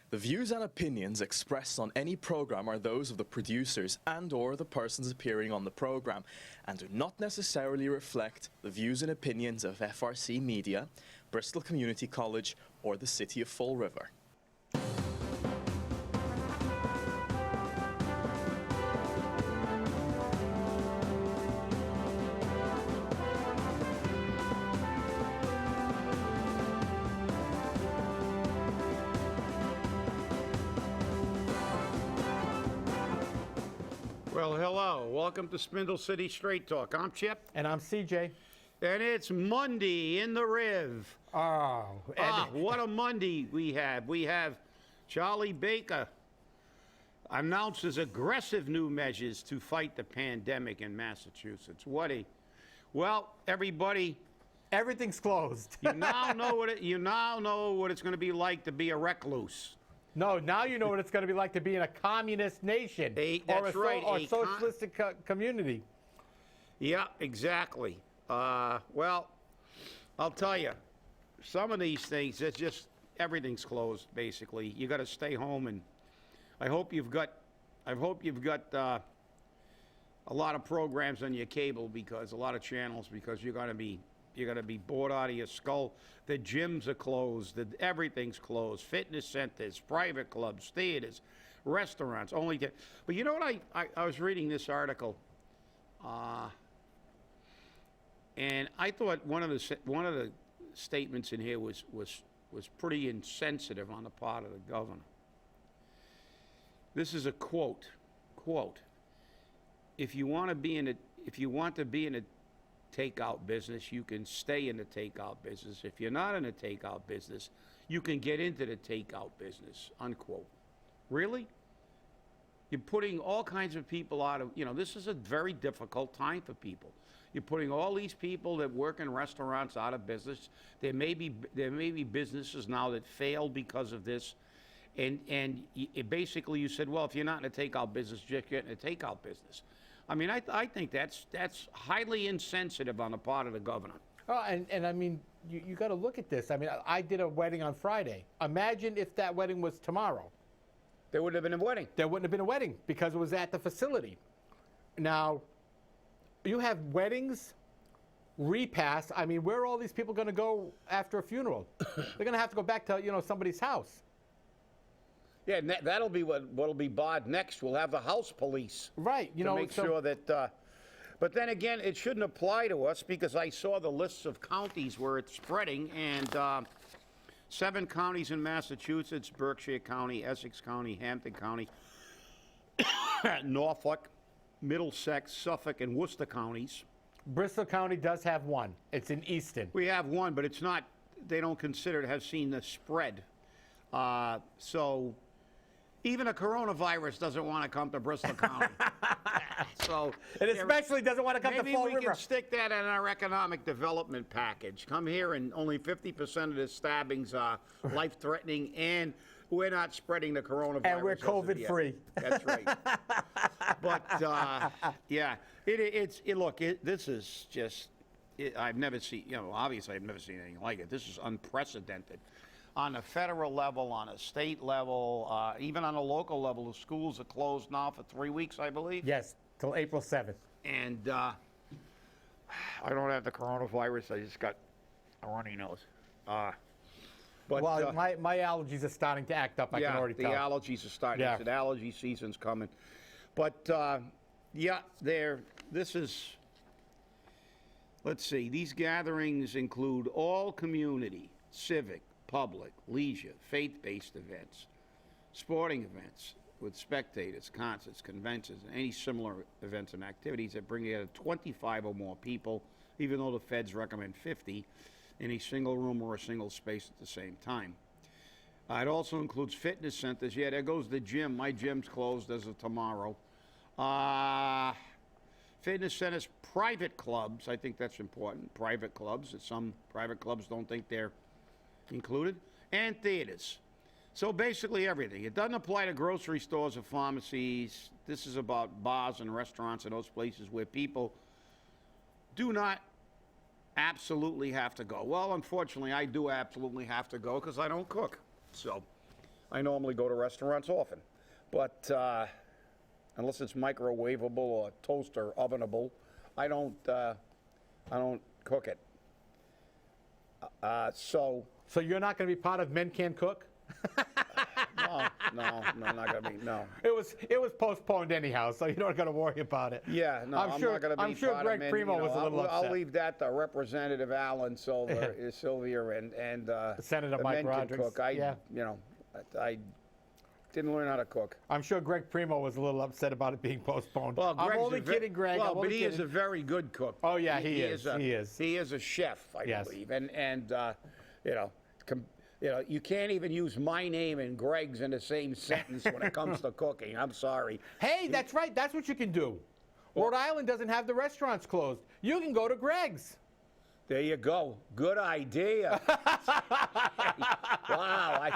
The views and opinions expressed on any program are those of the producers and/or the persons appearing on the program and do not necessarily reflect the views and opinions of FRC Media, Bristol Community College, or the City of Fall River. Well, hello. Welcome to Spindle City Straight Talk. I'm Chip. And I'm CJ. And it's Monday in the Riv. What a Monday we have. We have Charlie Baker announces aggressive new measures to fight the pandemic in Massachusetts. Well, everybody, Everything's closed. you now know what it's going to be like to be a recluse. No, now you know what it's going to be like to be in a communist nation or a socialistic community. Yeah, exactly. Well, I'll tell you, some of these things, it's just everything's closed. Basically, you got to stay home, and I hope you've got a lot of programs on your cable, because a lot of channels, because you're gonna be bored out of your skull. The gyms are closed. Everything's closed. Fitness centers, private clubs, theaters, restaurants. But you know what? I was reading this article, and I thought one of the statements in here was pretty insensitive on the part of the governor. This is a quote. If you want to be in a takeout business, you can stay in the takeout business. If you're not in the takeout business, you can get into the takeout business, unquote. Really? You're putting all kinds of people out of, this is a very difficult time for people. You're putting all these people that work in restaurants out of business. There may be businesses now that fail because of this. And basically you said, well, if you're not in the takeout business, just get in the takeout business. I mean, I think that's highly insensitive on the part of the governor. Oh, and I mean, you got to look at this. I mean, I did a wedding on Friday. Imagine if that wedding was tomorrow. There wouldn't have been a wedding. There wouldn't have been a wedding because it was at the facility. Now, you have weddings, repasts. I mean, where are all these people going to go after a funeral? They're going to have to go back to, somebody's house. Yeah, and that'll be what'll be barred next. We'll have the house police. Right, to make sure that. But then again, it shouldn't apply to us, because I saw the lists of counties where it's spreading, and 7 counties in Massachusetts: Berkshire County, Essex County, Hampton County, Norfolk, Middlesex, Suffolk, and Worcester counties. Bristol County does have one. It's in Easton. We have one, but it's not. They don't consider to have seen the spread. So. Even a coronavirus doesn't want to come to Bristol County. So it especially doesn't want to come to Fall River. Maybe we can stick that in our economic development package. Come here, and only 50% of the stabbings are life-threatening, and we're not spreading the coronavirus. And we're COVID-free. That's right. But yeah, this is just. I've never seen. Obviously, I've never seen anything like it. This is unprecedented. On a federal level, on a state level, even on a local level, the schools are closed now for 3 weeks, I believe. Yes, till April 7th. And I don't have the coronavirus. I just got a runny nose. But well, my allergies are starting to act up. I can already tell. Yeah, the allergies are starting. Yeah. The allergy season's coming. But this is. Let's see. These gatherings include all community, civic, public, leisure, faith-based events, sporting events with spectators, concerts, conventions, and any similar events and activities that bring together 25 or more people, even though the feds recommend 50, in a single room or a single space at the same time. It also includes fitness centers. Yeah, there goes the gym. My gym's closed as of tomorrow. Fitness centers, private clubs. I think that's important. Private clubs. Some private clubs don't think they're included, and theaters. So basically everything. It doesn't apply to grocery stores or pharmacies. This is about bars and restaurants and those places where people do not absolutely have to go. Well, unfortunately, I do absolutely have to go because I don't cook. So I normally go to restaurants often, but unless it's microwavable or toaster ovenable, I don't cook it. So you're not going to be part of Men Can't Cook? no, not gonna be, no. It was postponed anyhow, so you're not going to worry about it. Yeah, no, I'm sure, not gonna be I'm sure part Greg of Primo was a little upset. I'll leave that to Representative Alan Sylvia and Senator the Mike Men Can Rogers. Cook. I didn't learn how to cook. I'm sure Greg Primo was a little upset about it being postponed. Well, I'm only kidding, Greg. Well, I'm only but he kidding. is a very good cook. Oh yeah, he is. He is a chef, I Yes. believe, and you can't even use my name and Greg's in the same sentence when it comes to cooking. I'm sorry. Hey, that's right. That's what you can do. Rhode Island doesn't have the restaurants closed. You can go to Greg's. There you go. Good idea. Wow,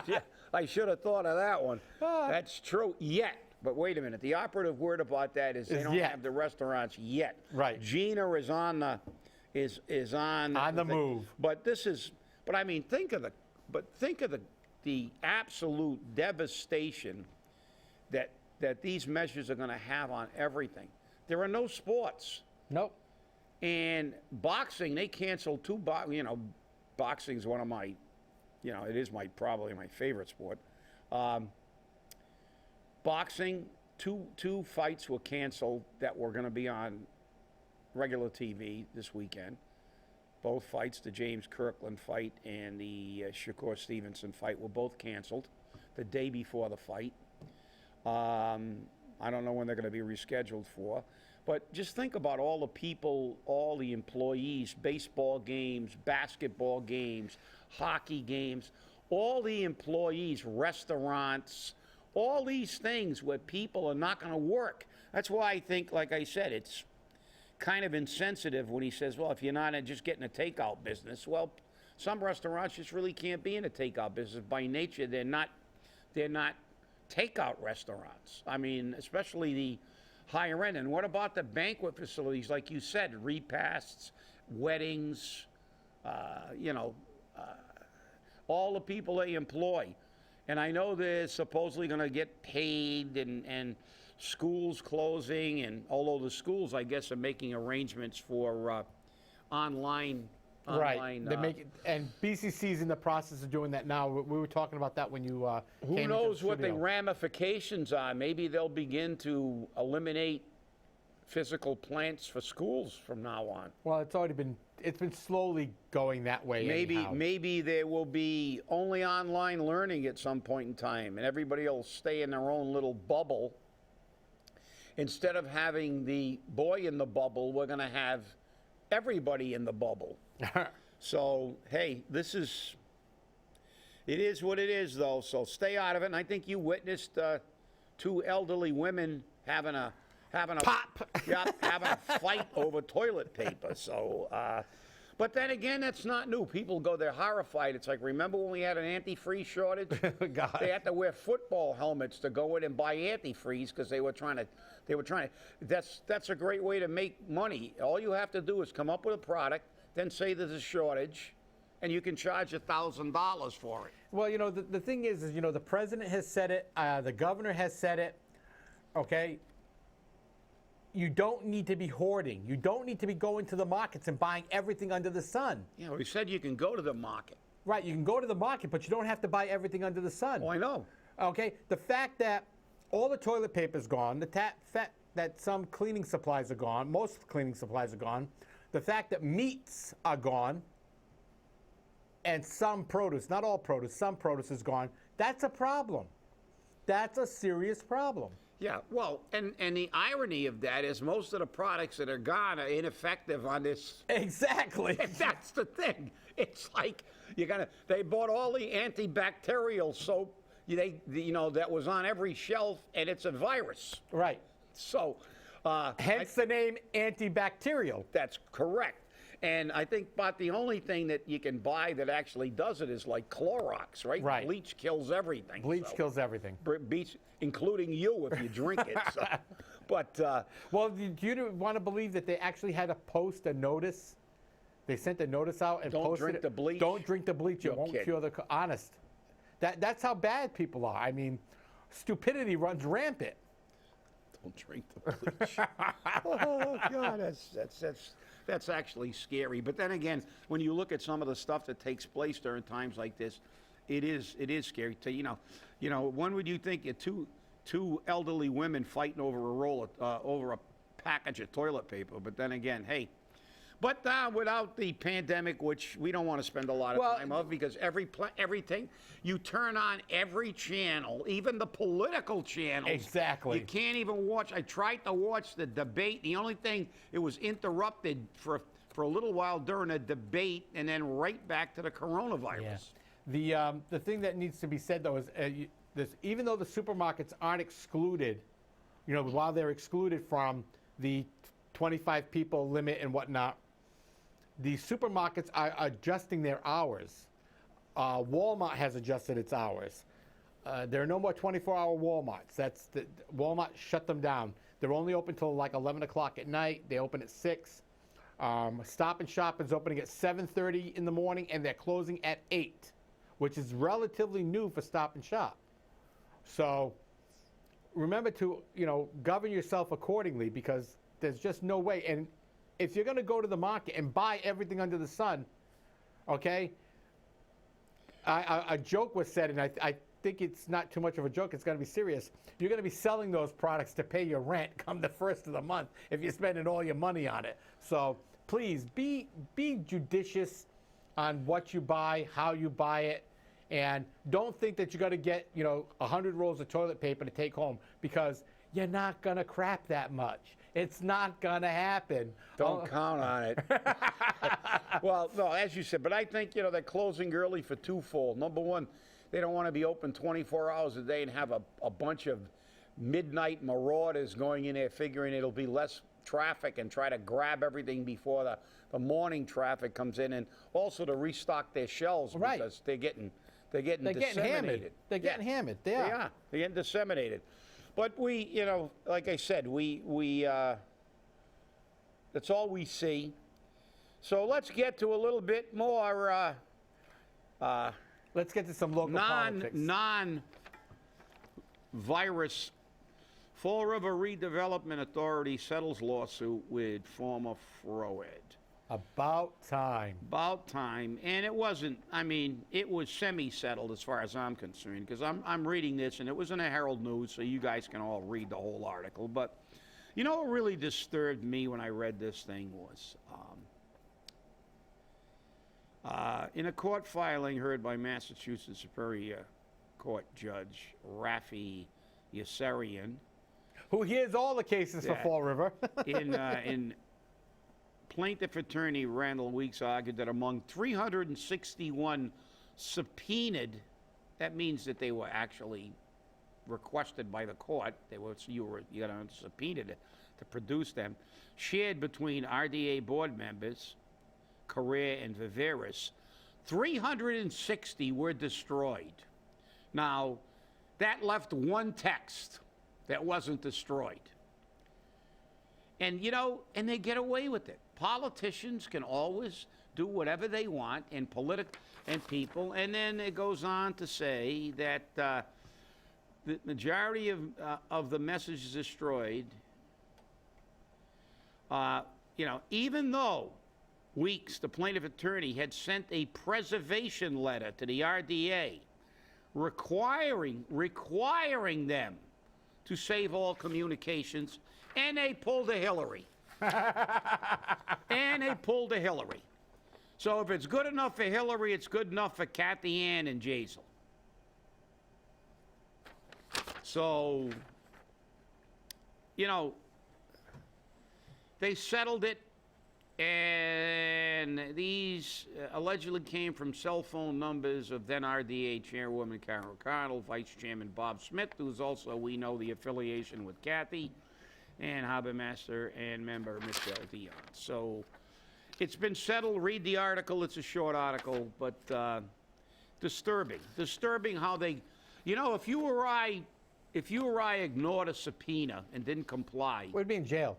I should have thought of that one. That's true. Yet. But wait a minute. The operative word about that is they don't yet. have the restaurants yet. Right. Gina is on the On the move. But I mean, think of the absolute devastation that these measures are going to have on everything. There are no sports. Nope. And boxing, they canceled boxing is one of my, it is probably my favorite sport. Boxing, two fights were canceled that were going to be on regular TV this weekend. Both fights, the James Kirkland fight and the Shakur Stevenson fight, were both canceled the day before the fight. I don't know when they're going to be rescheduled for. But just think about all the people, all the employees, baseball games, basketball games, hockey games, all the employees, restaurants, all these things where people are not going to work. That's why I think, like I said, it's kind of insensitive when he says, well, if you're not just getting a takeout business. Well, some restaurants just really can't be in a takeout business. By nature, they're not takeout restaurants. I mean, especially the higher end. And what about the banquet facilities, like you said, repasts, weddings, all the people they employ. And I know they're supposedly going to get paid and schools closing, and although the schools, I guess, are making arrangements for online. Right. They make it, and BCC's in the process of doing that now. We were talking about that when you Who came knows into the what the studio. ramifications are? Maybe they'll begin to eliminate physical plants for schools from now on. Well, it's been slowly going that way. anyhow. Maybe there will be only online learning at some point in time, and everybody will stay in their own little bubble. Instead of having the boy in the bubble, we're going to have everybody in the bubble. So, hey, it is what it is, though, so stay out of it. And I think you witnessed two elderly women having a Pop! Yep, having a fight over toilet paper. So, but then again, that's not new. People they're horrified. It's like, remember when we had an antifreeze shortage? God. They had to wear football helmets to go in and buy antifreeze because they were trying to. That's a great way to make money. All you have to do is come up with a product, then say there's a shortage, and you can charge $1,000 for it. Well, the thing is, the president has said it, the governor has said it, okay? You don't need to be hoarding. You don't need to be going to the markets and buying everything under the sun. Yeah, we said you can go to the market. Right, you can go to the market, but you don't have to buy everything under the sun. Oh, I know. Okay, the fact that all the toilet paper's gone, the fact that some cleaning supplies are gone, most cleaning supplies are gone, the fact that meats are gone, and some produce, not all produce, some produce is gone, that's a problem. That's a serious problem. Yeah, well, and the irony of that is most of the products that are gone are ineffective on this. Exactly. That's the thing. It's like they bought all the antibacterial soap, that was on every shelf, and it's a virus. Right. So, hence the name antibacterial. That's correct. And I think about the only thing that you can buy that actually does it is like Clorox, right? Right. Bleach kills everything. Bleach kills everything. Bleach, including you if you drink it. So. But well, do you want to believe that they actually had to post a notice? They sent a notice out and don't posted drink it. the bleach. Don't drink the bleach. It No won't kidding. cure the honest. That's how bad people are. I mean, stupidity runs rampant. Don't drink the bleach. Oh God, that's actually scary. But then again, when you look at some of the stuff that takes place during times like this, it is scary. To when would you think two elderly women fighting over over a package of toilet paper? But then again, hey. But without the pandemic, which we don't want to spend a lot of time of, because everything, you turn on every channel, even the political channels. Exactly. You can't even watch. I tried to watch the debate. The only thing, it was interrupted for a little while during a debate, and then right back to the coronavirus. Yeah. The thing that needs to be said, though, is even though the supermarkets aren't excluded, while they're excluded from the 25 people limit and whatnot, the supermarkets are adjusting their hours. Walmart has adjusted its hours. There are no more 24-hour Walmarts. Walmart shut them down. They're only open till like 11 o'clock at night. They open at 6. Stop and Shop is opening at 7:30 in the morning, and they're closing at 8, which is relatively new for Stop and Shop. So remember to, govern yourself accordingly, because there's just no way. And if you're going to go to the market and buy everything under the sun, okay, a joke was said, and I think it's not too much of a joke, it's going to be serious. You're going to be selling those products to pay your rent come the first of the month if you're spending all your money on it. So please be judicious on what you buy, how you buy it, and don't think that you're going to get 100 rolls of toilet paper to take home, because you're not going to crap that much. It's not going to happen. Don't count on it. Well, no, as you said, but I think, they're closing early for twofold. Number one, they don't want to be open 24 hours a day and have a bunch of midnight marauders going in there figuring it'll be less traffic and try to grab everything before the morning traffic comes in, and also to restock their shelves, because they're getting disseminated. They're getting hammered. They are. They're getting disseminated. But we, like I said, we that's all we see. So let's get to a little bit more. Let's get to some local politics. Non-virus. Fall River Redevelopment Authority settles lawsuit with former FROED. About time. About time. And it wasn't, it was semi-settled as far as I'm concerned, because I'm reading this, and it was in the Herald News, so you guys can all read the whole article. But what really disturbed me when I read this thing was, in a court filing heard by Massachusetts Superior Court Judge Rafi Yassarian, who hears all the cases for Fall River. in plaintiff attorney Randall Weeks argued that among 361 subpoenaed, that means that they were actually requested by the court. You got to subpoena to produce them, shared between RDA board members, Correa and Viveris, 360 were destroyed. Now, that left one text that wasn't destroyed. And, and they get away with it. Politicians can always do whatever they want, and people. And then it goes on to say that the majority of the messages destroyed, even though Weeks, the plaintiff attorney, had sent a preservation letter to the RDA requiring them to save all communications, and they pulled a Hillary. So if it's good enough for Hillary, it's good enough for Kathy Ann and Jaisal. So, they settled it, and these allegedly came from cell phone numbers of then RDA Chairwoman Karen O'Connell, Vice Chairman Bob Smith, who's also, we know, the affiliation with Kathy, and Harbor Master and member Michelle Dion. So it's been settled. Read the article. It's a short article, but disturbing. Disturbing how they, if you or I ignored a subpoena and didn't comply, We'd be in jail.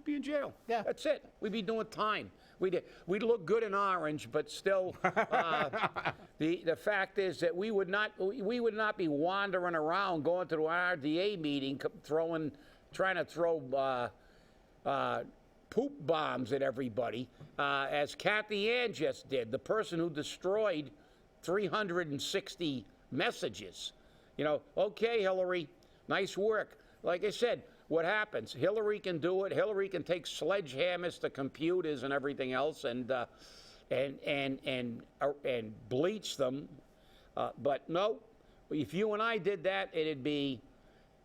be in jail. Yeah. That's it. We'd be doing time. We'd look good in orange, but still, the fact is that we would not be wandering around going to the RDA meeting, trying to throw poop bombs at everybody, as Kathy Ann just did, the person who destroyed 360 messages. You know, okay, Hillary, nice work. Like I said, what happens? Hillary can do it. Hillary can take sledgehammers to computers and everything else and bleach them. But no, if you and I did that, it'd be,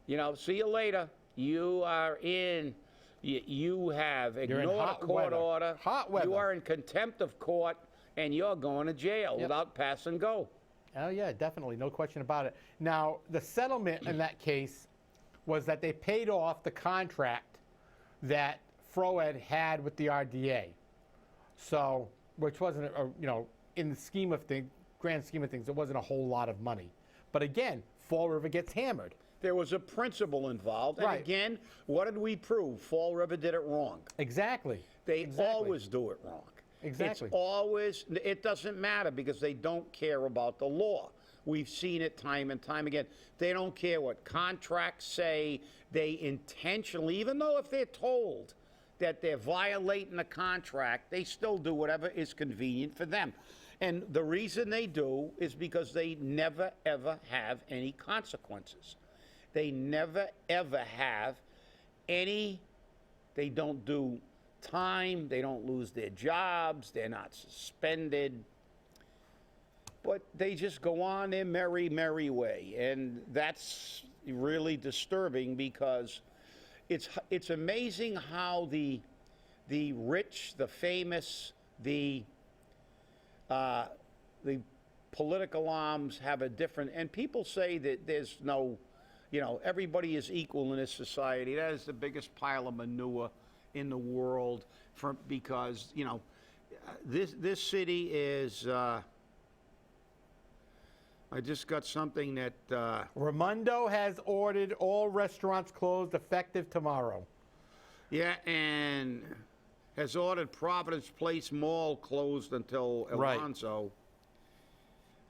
you know, see you later. You are in. You have ignored a court order. Hot weather. You are in contempt of court, and you're going to jail without pass and go. Oh, yeah, definitely. No question about it. Now, the settlement in that case was that they paid off the contract that FROED had with the RDA. So, which wasn't, you know, in the scheme of things, grand scheme of things, it wasn't a whole lot of money. But again, Fall River gets hammered. There was a principle involved. And again, what did we prove? Fall River did it wrong. Exactly. They always do it wrong. Exactly. It's always, it doesn't matter because they don't care about the law. We've seen it time and time again. They don't care what contracts say. They intentionally, even though if they're told that they're violating the contract, they still do whatever is convenient for them. And the reason they do is because they never, ever have any consequences. They never, ever have any, they don't do time, they don't lose their jobs, they're not suspended. But they just go on their merry, merry way. And that's really disturbing because it's amazing how the rich, the famous, the political arms have a different, and people say that there's no, you know, everybody is equal in this society. That is the biggest pile of manure in the world because, you know, this city is, I just got something that... Raimondo has ordered all restaurants closed effective tomorrow. Yeah, and has ordered Providence Place Mall closed until Alonzo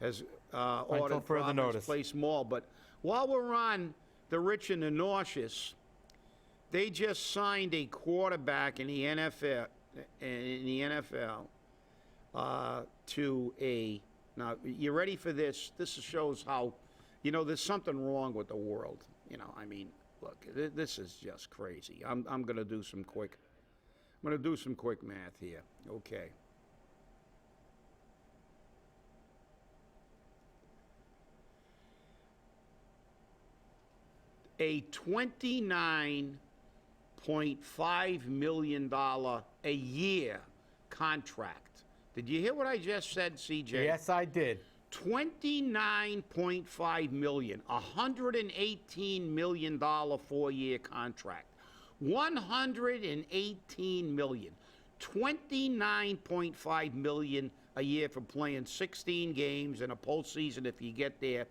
has ordered further Providence notice. Place Mall. But while we're on the rich and the nauseous, they just signed a quarterback in the NFL, to a... Now, you ready for this? This shows how, you know, there's something wrong with the world. You know, I mean, look, this is just crazy. I'm going to do some quick math here. Okay. A $29.5 million a year contract. Did you hear what I just said, CJ? Yes, I did. $29.5 million, $118 million 4-year contract. $118 million. $29.5 million a year for playing 16 games in a postseason if you get there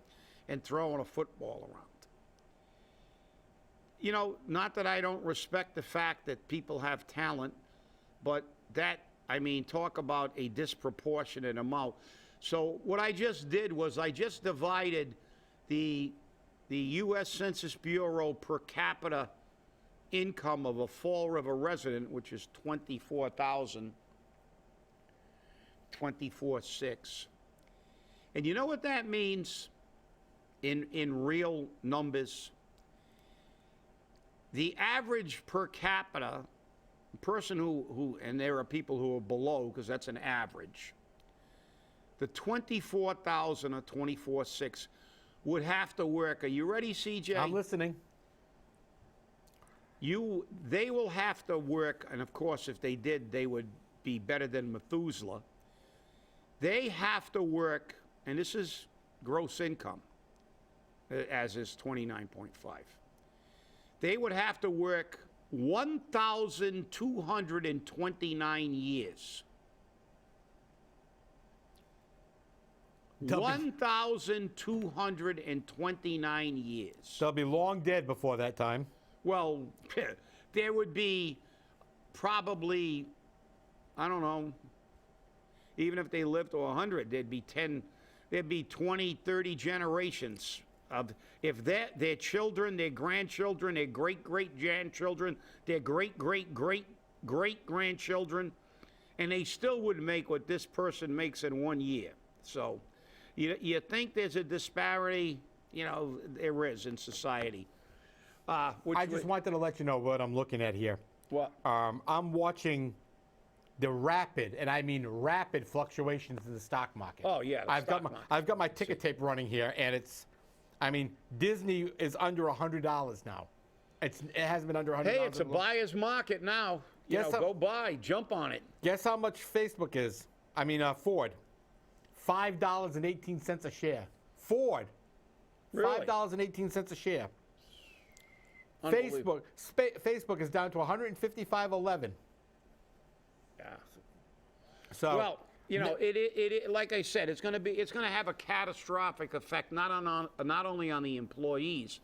and throwing a football around. You know, not that I don't respect the fact that people have talent, but that, I mean, talk about a disproportionate amount. So what I just did was I just divided the U.S. Census Bureau per capita income of a Fall River resident, which is $24,600. And you know what that means in real numbers? The average per capita person who, and there are people who are below, because that's an average, the 24,000 or 24,600 would have to work. Are you ready, CJ? I'm listening. They will have to work, and of course, if they did, they would be better than Methuselah. They have to work, and this is gross income, as is 29.5. They would have to work 1,229 years. 1,229 years. They'll be long dead before that time. Well, there would be probably, I don't know, even if they lived to 100, there'd be 20, 30 generations of, if their children, their grandchildren, their great-great-grandchildren, their great-great-great-great-grandchildren, and they still wouldn't make what this person makes in 1 year. So you think there's a disparity? You know, there is in society. I just wanted to let you know what I'm looking at here. What? I'm watching the rapid, and I mean rapid, fluctuations in the stock market. Oh, yeah, the stock market. I've got my ticket tape running here, and it's, I mean, Disney is under $100 now. It hasn't been under $100. Hey, it's a buyer's market now. Go buy, jump on it. Guess how much Facebook is? I mean, Ford. $5.18 a share. Ford. Really? $5.18 a share. Unbelievable. Facebook is down to 155.11. Yeah. So well, it like I said, it's going to have a catastrophic effect not only on the employees,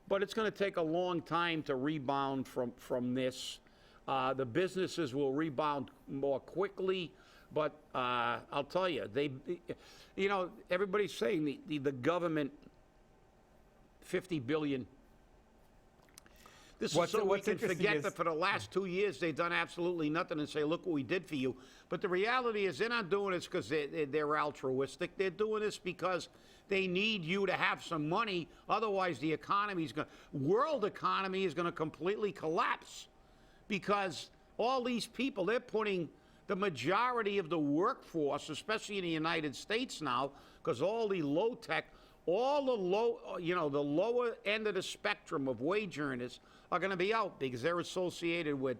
but it's going to take a long time to rebound from this. The businesses will rebound more quickly, but I'll tell you, everybody's saying the government, $50 billion. This is so we can forget that for the last 2 years they've done absolutely nothing and say, look what we did for you. But the reality is they're not doing this because they're altruistic. They're doing this because they need you to have some money. Otherwise, the world economy is going to completely collapse because all these people, they're putting the majority of the workforce, especially in the United States now, because all the low tech, all the lower end of the spectrum of wage earners are going to be out because they're associated with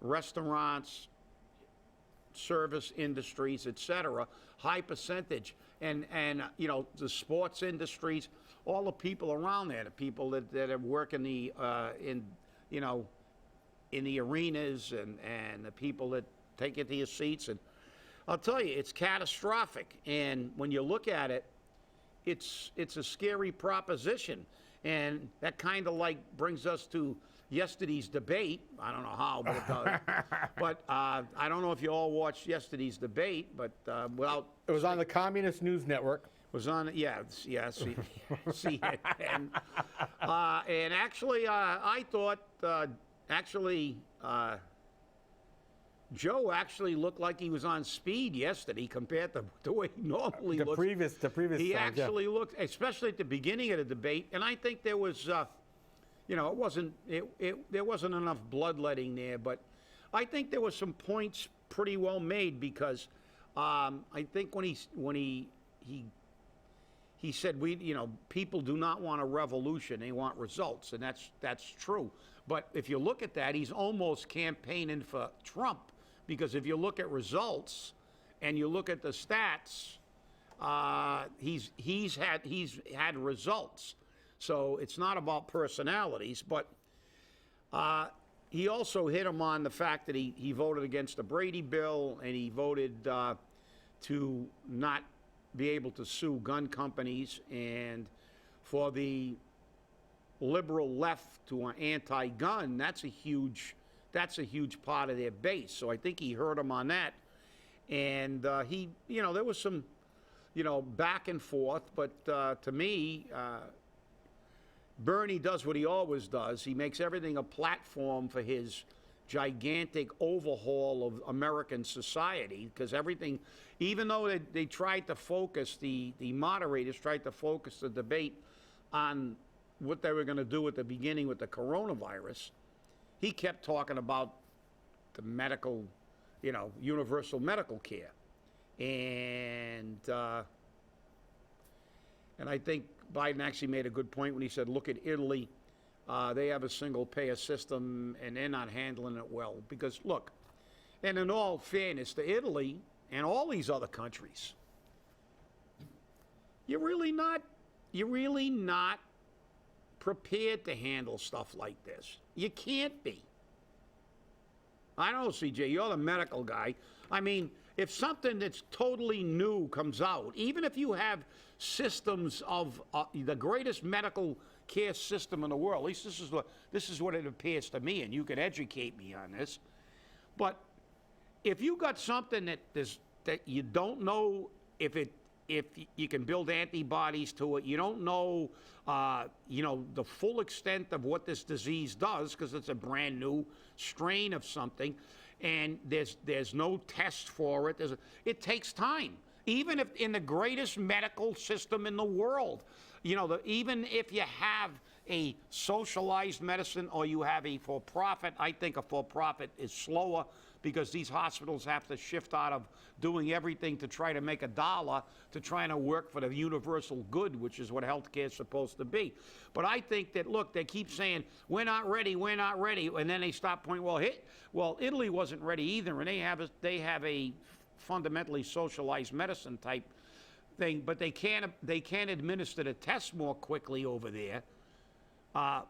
restaurants, service industries, etc. High percentage, and the sports industries, all the people around there, the people that work in the in the arenas and the people that take you to your seats, and I'll tell you, it's catastrophic. And when you look at it, it's a scary proposition. And that kind of like brings us to yesterday's debate. I don't know how, but it does. But I don't know if you all watched yesterday's debate, but it was on the Communist News Network. Was on, yes, see it. And actually, I thought, Joe actually looked like he was on speed yesterday compared to the way he normally looks. The previous he times, actually looked, especially at the beginning of the debate, and I think there was, there wasn't enough bloodletting there, but I think there were some points pretty well made because I think when he said people do not want a revolution, they want results, and that's true. But if you look at that, he's almost campaigning for Trump. Because if you look at results and you look at the stats, he's had results. So it's not about personalities, but he also hit him on the fact that he voted against the Brady bill and he voted to not be able to sue gun companies, and for the liberal left to an anti-gun, that's a huge part of their base. So I think he heard him on that. And there was some, back and forth. But to me, Bernie does what he always does. He makes everything a platform for his gigantic overhaul of American society. Because everything, even though they tried to focus, the moderators tried to focus the debate on what they were going to do at the beginning with the coronavirus, he kept talking about the medical, universal medical care. And I think Biden actually made a good point when he said, look at Italy. They have a single-payer system, and they're not handling it well. Because, look, and in all fairness to Italy and all these other countries, you're really not prepared to handle stuff like this. You can't be. I don't know, CJ, you're the medical guy. I mean, if something that's totally new comes out, even if you have systems of the greatest medical care system in the world. At least this is what it appears to me, and you can educate me on this. But if you got something that you don't know if you can build antibodies to it, you don't know, the full extent of what this disease does because it's a brand new strain of something, and there's no test for it. It takes time. Even if in the greatest medical system in the world, even if you have a socialized medicine or you have a for-profit, I think a for-profit is slower because these hospitals have to shift out of doing everything to try to make a dollar to trying to work for the universal good, which is what healthcare is supposed to be. But I think that, look, they keep saying, we're not ready, and then they stop pointing, well, Italy wasn't ready either, and they have a fundamentally socialized medicine type thing, but they can't administer the tests more quickly over there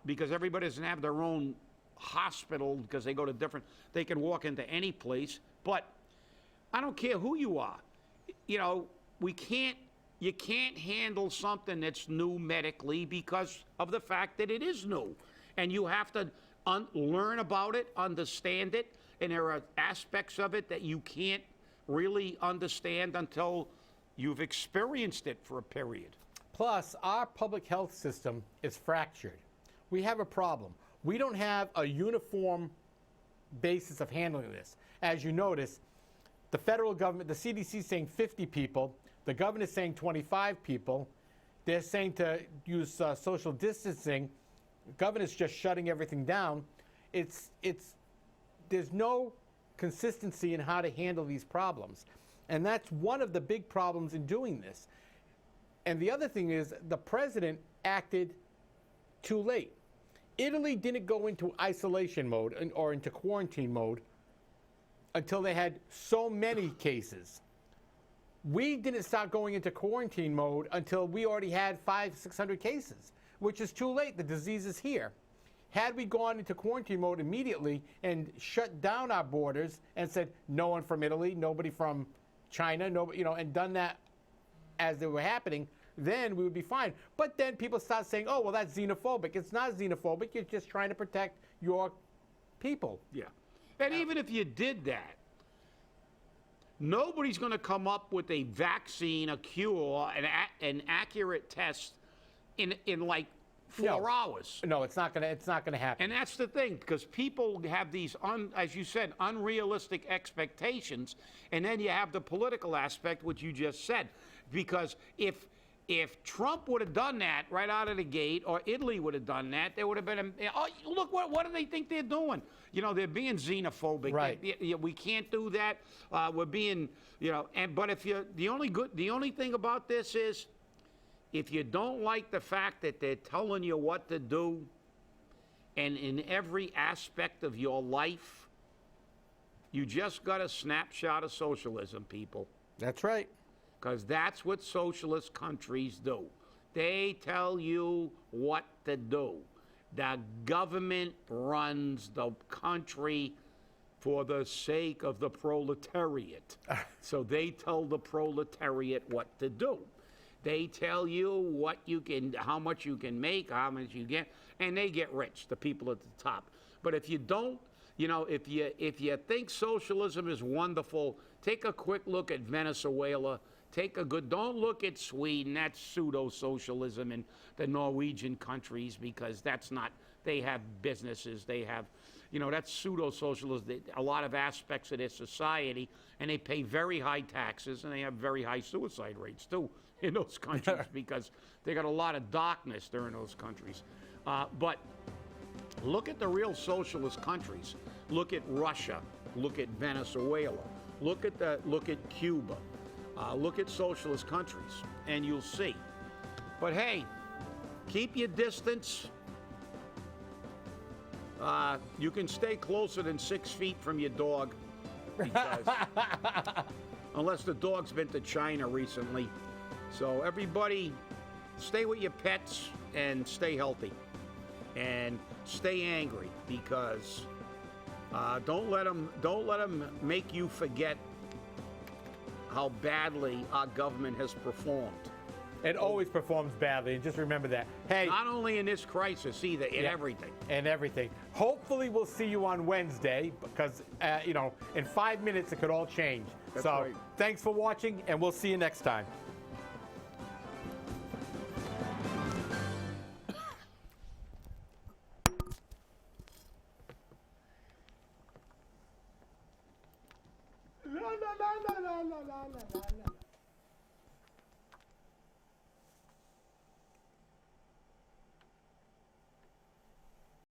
because everybody doesn't have their own hospital because they go to they can walk into any place. But I don't care who you are. You can't handle something that's new medically because of the fact that it is new. And you have to learn about it, understand it, and there are aspects of it that you can't really understand until you've experienced it for a period. Plus, our public health system is fractured. We have a problem. We don't have a uniform basis of handling this. As you notice, the federal government, the CDC is saying 50 people, the governor is saying 25 people. They're saying to use social distancing. The governor's just shutting everything down. There's no consistency in how to handle these problems. And that's one of the big problems in doing this. And the other thing is the president acted too late. Italy didn't go into isolation mode or into quarantine mode until they had so many cases. We didn't start going into quarantine mode until we already had 500-600 cases, which is too late. The disease is here. Had we gone into quarantine mode immediately and shut down our borders and said no one from Italy, nobody from China, nobody, and done that as they were happening, then we would be fine. But then people start saying, oh, well, that's xenophobic. It's not xenophobic. You're just trying to protect your people. Yeah. And even if you did that, nobody's going to come up with a vaccine, a cure, an accurate test in like 4 hours. No, it's not going to happen. And that's the thing, because people have these, as you said, unrealistic expectations, and then you have the political aspect, which you just said. Because if Trump would have done that right out of the gate, or Italy would have done that, there would have been look, what do they think they're doing? They're being xenophobic. Right. We can't do that. We're being, but if the only thing about this is, if you don't like the fact that they're telling you what to do, and in every aspect of your life, you just got a snapshot of socialism, people. That's right. Because that's what socialist countries do. They tell you what to do. The government runs the country for the sake of the proletariat. So they tell the proletariat what to do. They tell you how much you can make, how much you get, and they get rich, the people at the top. But if you don't, if you think socialism is wonderful, take a quick look at Venezuela. Don't look at Sweden. That's pseudo-socialism, and the Norwegian countries, because that's not, they have businesses, they have, that's pseudo-socialism. A lot of aspects of their society, and they pay very high taxes, and they have very high suicide rates, too, in those countries, because they got a lot of darkness there in those countries. But look at the real socialist countries. Look at Russia. Look at Venezuela. Look at Cuba. Look at socialist countries, and you'll see. But hey, keep your distance. You can stay closer than 6 feet from your dog, because unless the dog's been to China recently. So everybody, stay with your pets and stay healthy, and stay angry, because don't let them make you forget how badly our government has performed. It always performs badly, and just remember that. Hey, Not only in this crisis either, in everything. and everything. Hopefully, we'll see you on Wednesday because, in 5 minutes it could all change. That's so, right. thanks for watching, and we'll see you next time. La la la la la la la la.